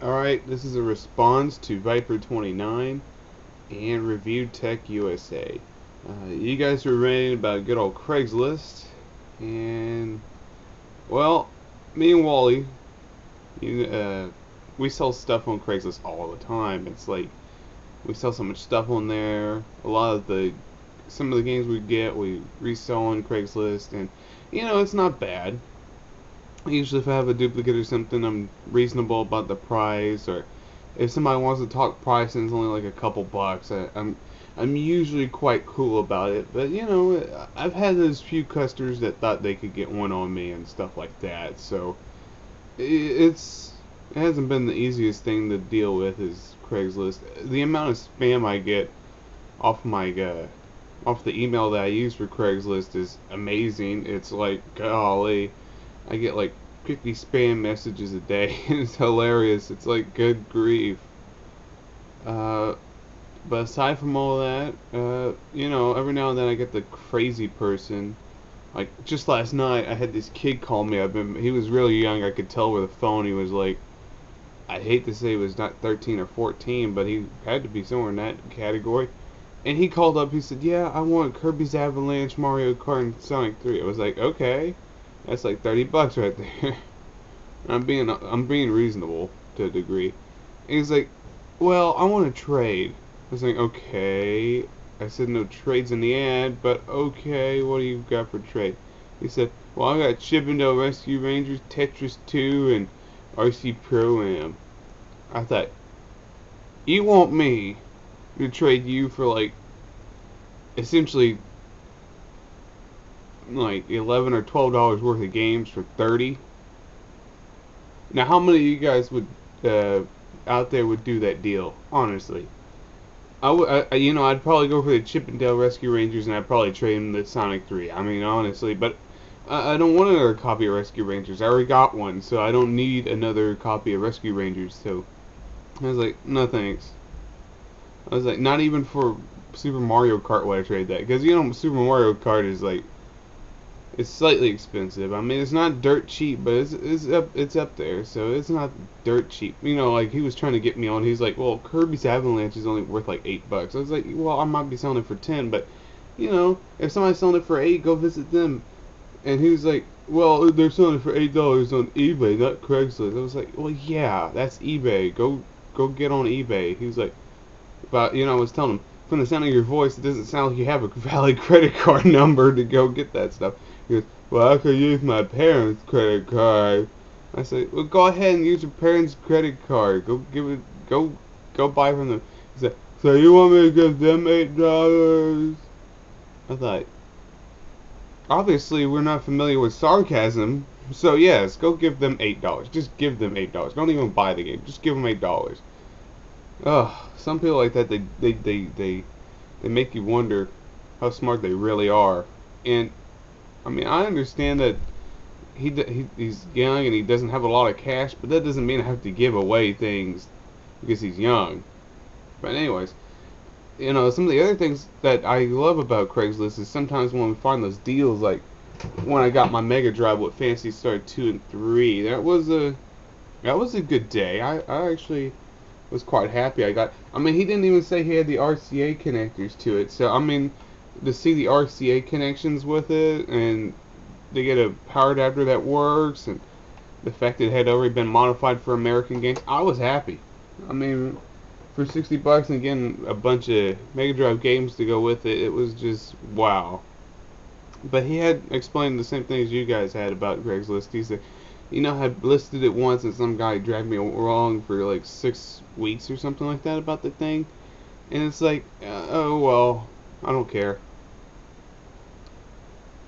Alright, this is a response to Vipor29 and Reviewtechusa. You guys were ranting about good old Craigslist, and, well, me and Wally, you, we sell stuff on Craigslist all the time. It's like, we sell so much stuff on there. Some of the games we get, we resell on Craigslist, and, it's not bad. Usually if I have a duplicate or something, I'm reasonable about the price, or if somebody wants to talk price and it's only like a couple bucks, I'm usually quite cool about it. But I've had those few customers that thought they could get one on me and stuff like that. So it hasn't been the easiest thing to deal with is Craigslist. The amount of spam I get off my off the email that I use for Craigslist is amazing. It's like, golly, I get like 50 spam messages a day, and it's hilarious. It's like, good grief. Uh, but aside from all that, every now and then I get the crazy person. Like just last night, I had this kid call me. He was really young. I could tell with the phone. He was like, I hate to say he was not 13 or 14, but he had to be somewhere in that category. And he called up. He said, "Yeah, I want Kirby's Avalanche, Mario Kart, and Sonic 3." I was like, "Okay, that's like 30 bucks right there." I'm being reasonable to a degree. And he's like, "Well, I want to trade." I was like, "Okay." I said, "No trades in the ad, but okay, what do you got for trade?" He said, "Well, I got Chippendale Rescue Rangers, Tetris 2, and RC Pro Am." I thought, you want me to trade you for like essentially like $11 or $12 worth of games for 30? Now, how many of you guys would out there would do that deal? Honestly, I'd probably go for the Chippendale Rescue Rangers, and I'd probably trade them the Sonic 3. I mean, honestly, but I don't want another copy of Rescue Rangers. I already got one, so I don't need another copy of Rescue Rangers. So I was like, no thanks. I was like, not even for Super Mario Kart would I trade that, because Super Mario Kart is like, it's slightly expensive. I mean, it's not dirt cheap, but it's up there, so it's not dirt cheap. Like he was trying to get me on. He's like, "Well, Kirby's Avalanche is only worth like $8." I was like, "Well, I might be selling it for 10, but if somebody's selling it for 8, go visit them." And he was like, "Well, they're selling it for $8 on eBay, not Craigslist." I was like, "Well, yeah, that's eBay. Go get on eBay." He was like, "But I was telling him, from the sound of your voice, it doesn't sound like you have a valid credit card number to go get that stuff." He goes, "Well, I could use my parents' credit card." I said, "Well, go ahead and use your parents' credit card. Go give it. Go buy from them." He said, "So you want me to give them $8?" I thought, obviously we're not familiar with sarcasm, so yes, go give them $8. Just give them $8. Don't even buy the game. Just give them $8. Ugh, some people like that, they make you wonder how smart they really are. And I mean, I understand that he's young and he doesn't have a lot of cash, but that doesn't mean I have to give away things because he's young. But anyways, some of the other things that I love about Craigslist is sometimes when we find those deals, like when I got my Mega Drive with Fantasy Star 2 and 3, that was a good day. I actually was quite happy. I mean, he didn't even say he had the RCA connectors to it. So I mean, to see the RCA connections with it, and they get a power adapter that works, and the fact that it had already been modified for American games, I was happy. I mean, for 60 bucks and getting a bunch of Mega Drive games to go with it, it was just wow. But he had explained the same thing as you guys had about Craigslist. He said, I had listed it once, and some guy dragged me along for like 6 weeks or something like that about the thing. And it's like, oh well, I don't care.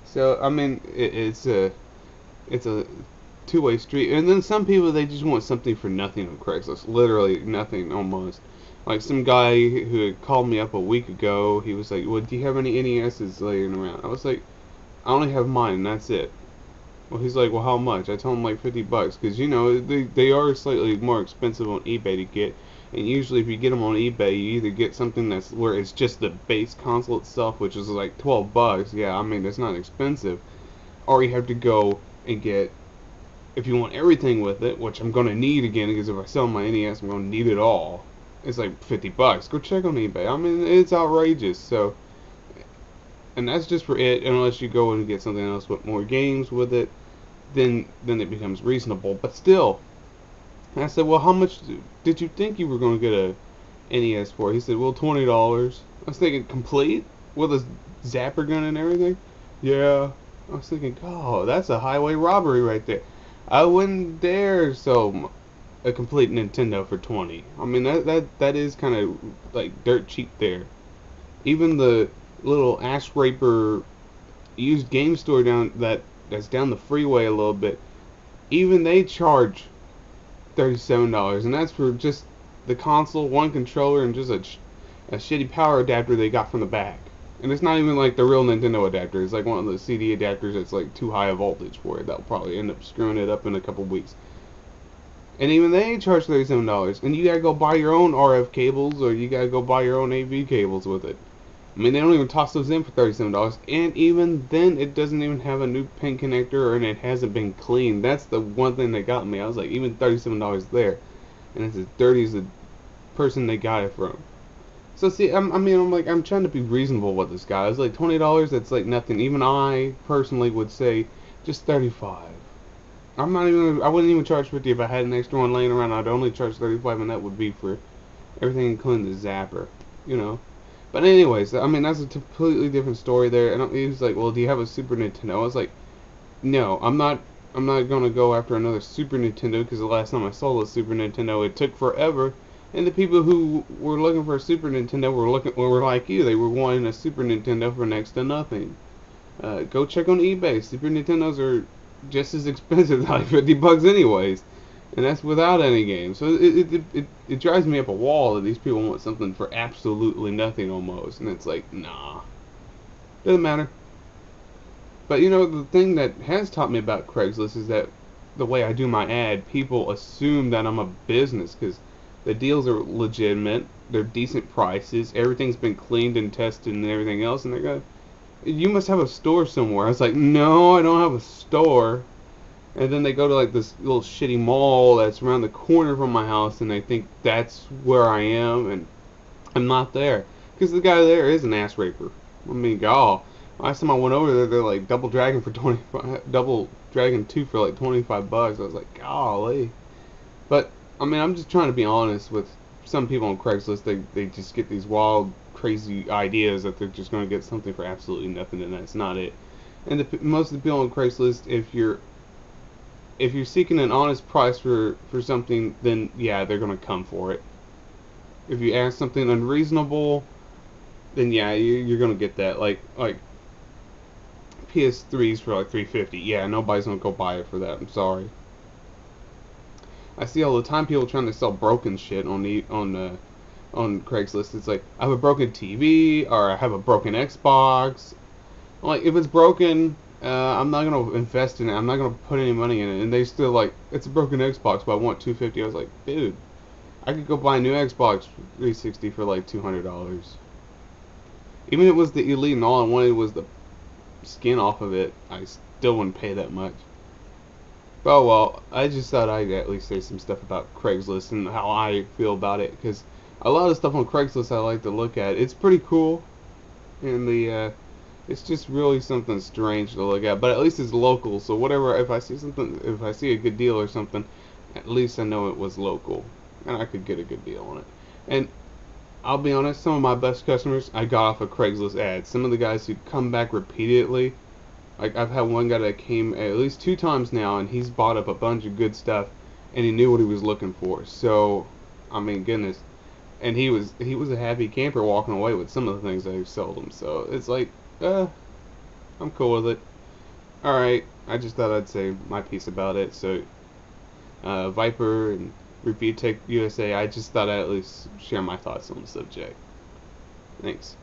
So I mean, it's a two-way street. And then some people, they just want something for nothing on Craigslist, literally nothing almost. Like some guy who had called me up a week ago, he was like, "Well, do you have any NESs laying around?" I was like, "I only have mine, and that's it." Well, he's like, "Well, how much?" I told him like 50 bucks, because they are slightly more expensive on eBay to get. And usually if you get them on eBay, you either get something that's where it's just the base console itself, which is like 12 bucks. Yeah, I mean, it's not expensive. Or you have to go and get if you want everything with it, which I'm gonna need again, because if I sell my NES, I'm gonna need it all. It's like $50. Go check on eBay. I mean, it's outrageous. So, and that's just for it. Unless you go and get something else with more games with it, then it becomes reasonable. But still, and I said, well, how much did you think you were gonna get a NES for? He said, well, $20. I was thinking, complete with a zapper gun and everything. Yeah. I was thinking, oh, that's a highway robbery right there. I wouldn't dare sell a complete Nintendo for 20. I mean, that is kind of like dirt cheap there. Even the little ass scraper used game store that's down the freeway a little bit, even they charge $37, and that's for just the console, one controller, and just a shitty power adapter they got from the back. And it's not even like the real Nintendo adapter. It's like one of the CD adapters that's like too high a voltage for it. That'll probably end up screwing it up in a couple weeks. And even they charge $37. And you gotta go buy your own RF cables, or you gotta go buy your own AV cables with it. I mean, they don't even toss those in for $37. And even then, it doesn't even have a new pin connector, and it hasn't been cleaned. That's the one thing that got me. I was like, even $37 there. And it's as dirty as the person they got it from. So see, I'm trying to be reasonable with this guy. It's like $20. That's like nothing. Even I personally would say just 35. I'm not even. I wouldn't even charge 50 if I had an extra one laying around. I'd only charge 35, and that would be for everything, including the zapper. You know. But anyways, I mean that's a completely different story there. And he was like, "Well, do you have a Super Nintendo?" I was like, "No, I'm not. I'm not gonna go after another Super Nintendo because the last time I saw a Super Nintendo, it took forever." And the people who were looking for a Super Nintendo were like you. They were wanting a Super Nintendo for next to nothing. Go check on eBay. Super Nintendos are just as expensive, like $50 anyways, and that's without any games. So it drives me up a wall that these people want something for absolutely nothing almost, and it's like, nah, doesn't matter. But you know, the thing that has taught me about Craigslist is that the way I do my ad, people assume that I'm a business because the deals are legitimate, they're decent prices, everything's been cleaned and tested and everything else, and they go, you must have a store somewhere. I was like, no, I don't have a store. And then they go to like this little shitty mall that's around the corner from my house, and they think that's where I am, and I'm not there. Because the guy there is an ass raper. I mean, God. Last time I went over there, they're like double dragon for 25, double dragon 2 for like $25. I was like, golly. But I mean, I'm just trying to be honest with some people on Craigslist. They just get these wild, crazy ideas that they're just going to get something for absolutely nothing, and that's not it. And most of the people on Craigslist, if you're seeking an honest price for something, then yeah, they're going to come for it. If you ask something unreasonable, then yeah, you're going to get that. Like PS3s for like $350. Yeah, nobody's going to go buy it for that. I'm sorry. I see all the time people trying to sell broken shit on Craigslist. It's like, I have a broken TV, or I have a broken Xbox. Like, if it's broken, I'm not gonna invest in it. I'm not gonna put any money in it. And they still like, it's a broken Xbox, but I want $250. I was like, dude, I could go buy a new Xbox 360 for like $200. Even if it was the Elite and all I wanted was the skin off of it, I still wouldn't pay that much. Oh well, I just thought I'd at least say some stuff about Craigslist and how I feel about it, because a lot of stuff on Craigslist I like to look at. It's pretty cool, and it's just really something strange to look at. But at least it's local, so whatever. If I see a good deal or something, at least I know it was local, and I could get a good deal on it. And I'll be honest, some of my best customers I got off of Craigslist ads. Some of the guys who come back repeatedly. Like, I've had one guy that came at least 2 times now, and he's bought up a bunch of good stuff, and he knew what he was looking for. So, I mean, goodness. And he was a happy camper walking away with some of the things I sold him. So, it's like, I'm cool with it. Alright, I just thought I'd say my piece about it. So, Viper and Reviewtechusa, I just thought I'd at least share my thoughts on the subject. Thanks.